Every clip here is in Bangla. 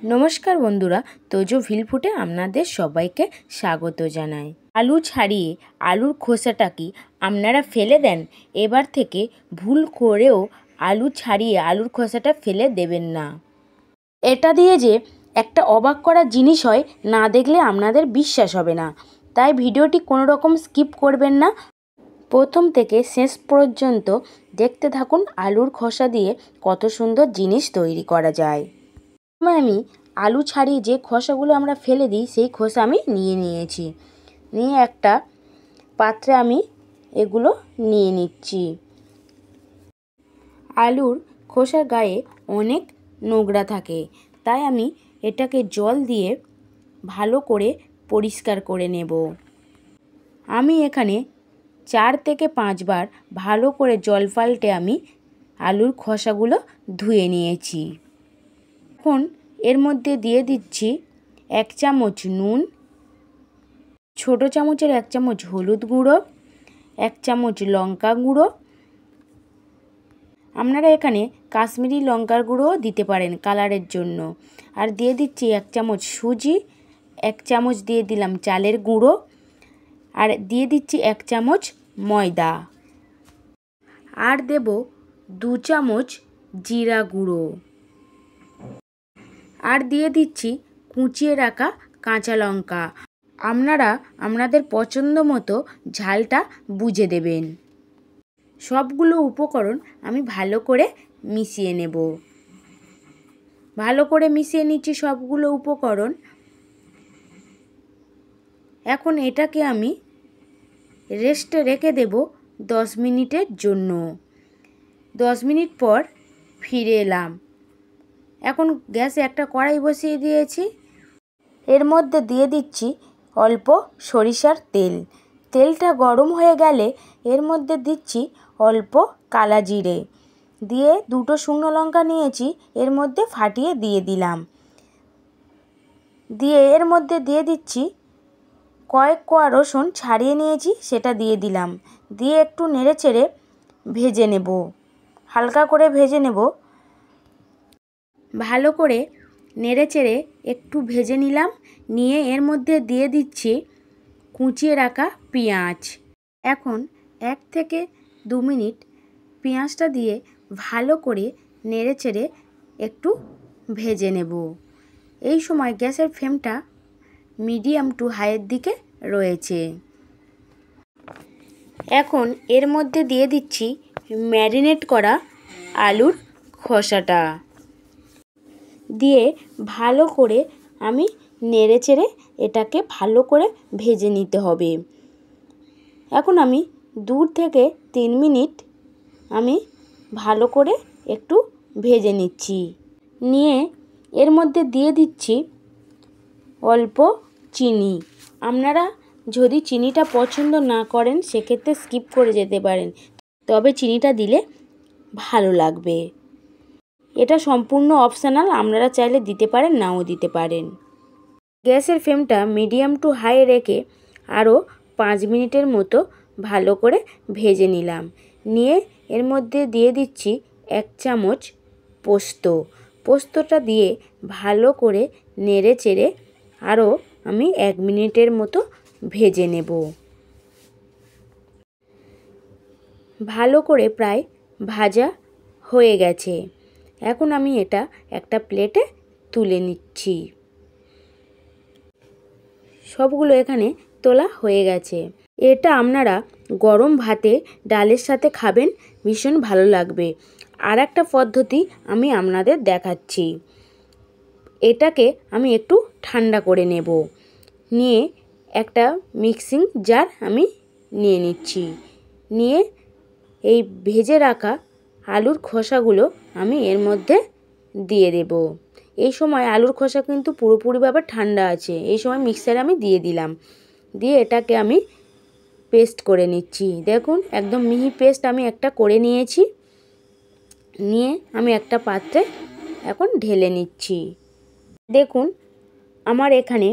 নমস্কার বন্ধুরা, তোজো ভিলফুটে আপনাদের সবাইকে স্বাগত জানাই। আলু ছাড়িয়ে আলুর খোসাটা কি আপনারা ফেলে দেন? এবার থেকে ভুল করেও আলু ছাড়িয়ে আলুর খোসাটা ফেলে দেবেন না। এটা দিয়ে যে একটা অবাক করা জিনিস হয়, না দেখলে আপনাদের বিশ্বাস হবে না। তাই ভিডিওটি কোনো রকম স্কিপ করবেন না, প্রথম থেকে শেষ পর্যন্ত দেখতে থাকুন আলুর খোসা দিয়ে কত সুন্দর জিনিস তৈরি করা যায়। আমি আলু ছাড়িয়ে যে খোসাগুলো আমরা ফেলে দিই সেই খোসা আমি নিয়েছি। নিয়ে একটা পাত্রে আমি এগুলো নিয়ে নিচ্ছি। আলুর খোসার গায়ে অনেক নোংরা থাকে, তাই আমি এটাকে জল দিয়ে ভালো করে পরিষ্কার করে নেব। আমি এখানে 4 থেকে 5 বার ভালো করে জল পাল্টে আমি আলুর খোসাগুলো ধুয়ে নিয়েছি। এখন এর মধ্যে দিয়ে দিচ্ছি 1 চামচ নুন, ছোট চামচের 1 চামচ হলুদ গুঁড়ো, 1 চামচ লঙ্কা গুঁড়ো। আপনারা এখানে কাশ্মীরি লঙ্কার গুঁড়োও দিতে পারেন কালারের জন্য। আর দিয়ে দিচ্ছি 1 চামচ সুজি, 1 চামচ দিয়ে দিলাম চালের গুঁড়ো, আর দিয়ে দিচ্ছি 1 চামচ ময়দা, আর দেব 2 চামচ জিরা গুঁড়ো, আর দিয়ে দিচ্ছি কুচিয়ে রাখা কাঁচা লঙ্কা। আপনারা আপনাদের পছন্দ মতো ঝালটা বুঝে দেবেন। সবগুলো উপকরণ আমি ভালো করে মিশিয়ে নেব। ভালো করে মিশিয়ে নিচ্ছি সবগুলো উপকরণ। এখন এটাকে আমি রেস্টে রেখে দেব 10 মিনিটের জন্য। 10 মিনিট পর ফিরে এলাম। এখন গ্যাসে একটা কড়াই বসিয়ে দিয়েছি। এর মধ্যে দিয়ে দিচ্ছি অল্প সরিষার তেল। তেলটা গরম হয়ে গেলে এর মধ্যে দিচ্ছি অল্প কালা জিরে, দিয়ে 2টো শুকনো লঙ্কা নিয়েছি, এর মধ্যে ফাটিয়ে দিয়ে দিলাম। দিয়ে এর মধ্যে দিয়ে দিচ্ছি কয়েক কোয়া রসুন ছাড়িয়ে নিয়েছি, সেটা দিয়ে দিলাম। দিয়ে একটু নেড়েচেড়ে ভেজে নেব, হালকা করে ভেজে নেব। ভালো করে নেড়েচেড়ে একটু ভেজে নিলাম। নিয়ে এর মধ্যে দিয়ে দিচ্ছি কুচিয়ে রাখা পেঁয়াজ। এখন 1 থেকে 2 মিনিট পেঁয়াজটা দিয়ে ভালো করে নেড়েচেড়ে একটু ভেজে নেব। এই সময় গ্যাসের ফ্লেমটা মিডিয়াম টু হাইয়ের দিকে রয়েছে। এখন এর মধ্যে দিয়ে দিচ্ছি ম্যারিনেট করা আলুর খোসাটা, দিয়ে ভালো করে আমি নেড়েচেড়ে এটাকে ভালো করে ভেজে নিতে হবে। এখন আমি 2 থেকে 3 মিনিট আমি ভালো করে একটু ভেজে নিচ্ছি। নিয়ে এর মধ্যে দিয়ে দিচ্ছি অল্প চিনি। আপনারা যদি চিনিটা পছন্দ না করেন সেক্ষেত্রে স্কিপ করে যেতে পারেন, তবে চিনিটা দিলে ভালো লাগবে। এটা সম্পূর্ণ অপশনাল, আপনারা চাইলে দিতে পারেন, নাও দিতে পারেন। গ্যাসের ফ্লেমটা মিডিয়াম টু হাই রেখে আরও 5 মিনিটের মতো ভালো করে ভেজে নিলাম। নিয়ে এর মধ্যে দিয়ে দিচ্ছি 1 চামচ পোস্ত। পোস্তটা দিয়ে ভালো করে নেড়ে চেড়ে আরও আমি 1 মিনিটের মতো ভেজে নেব। ভালো করে প্রায় ভাজা হয়ে গেছে। এখন আমি এটা একটা প্লেটে তুলে নিচ্ছি। সবগুলো এখানে তোলা হয়ে গেছে। এটা আপনারা গরম ভাতে ডালের সাথে খাবেন, ভীষণ ভালো লাগবে। আর একটা পদ্ধতি আমি আপনাদের দেখাচ্ছি। এটাকে আমি একটু ঠান্ডা করে নেব। নিয়ে একটা মিক্সিং জার আমি নিয়ে নিচ্ছি। নিয়ে এই ভেজে রাখা আলুর খোসাগুলো আমি এর মধ্যে দিয়ে দেব। এই সময় আলুর খোসা কিন্তু পুরোপুরিভাবে ঠান্ডা আছে। এই সময় মিক্সারে আমি দিয়ে দিলাম। দিয়ে এটাকে আমি পেস্ট করে নিচ্ছি। দেখুন একদম মিহি পেস্ট আমি একটা করে নিয়েছি। নিয়ে আমি একটা পাত্রে এখন ঢেলে নিচ্ছি। দেখুন আমার এখানে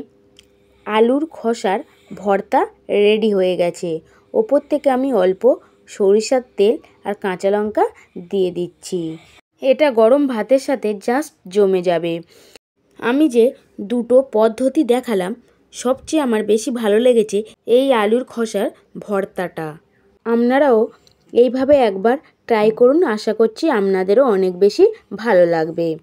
আলুর খোসার ভর্তা রেডি হয়ে গেছে। ওপর থেকে আমি অল্প সরিষার তেল আর কাঁচা লঙ্কা দিয়ে দিচ্ছি। এটা গরম ভাতের সাথে জাস্ট জমে যাবে। আমি যে দুটো পদ্ধতি দেখালাম, সবচেয়ে আমার বেশি ভালো লেগেছে এই আলুর খোসার ভর্তাটা। আপনারাও এইভাবে একবার ট্রাই করুন, আশা করছি আপনাদেরও অনেক বেশি ভালো লাগবে।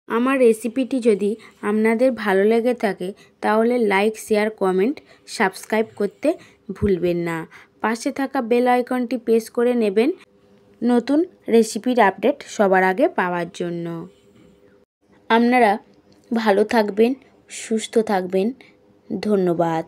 আমার রেসিপিটি যদি আপনাদের ভালো লেগে থাকে তাহলে লাইক, শেয়ার, কমেন্ট, সাবস্ক্রাইব করতে ভুলবেন না। পাশে থাকা বেল আইকনটি প্রেস করে নেবেন নতুন রেসিপির আপডেট সবার আগে পাওয়ার জন্য। আপনারা ভালো থাকবেন, সুস্থ থাকবেন। ধন্যবাদ।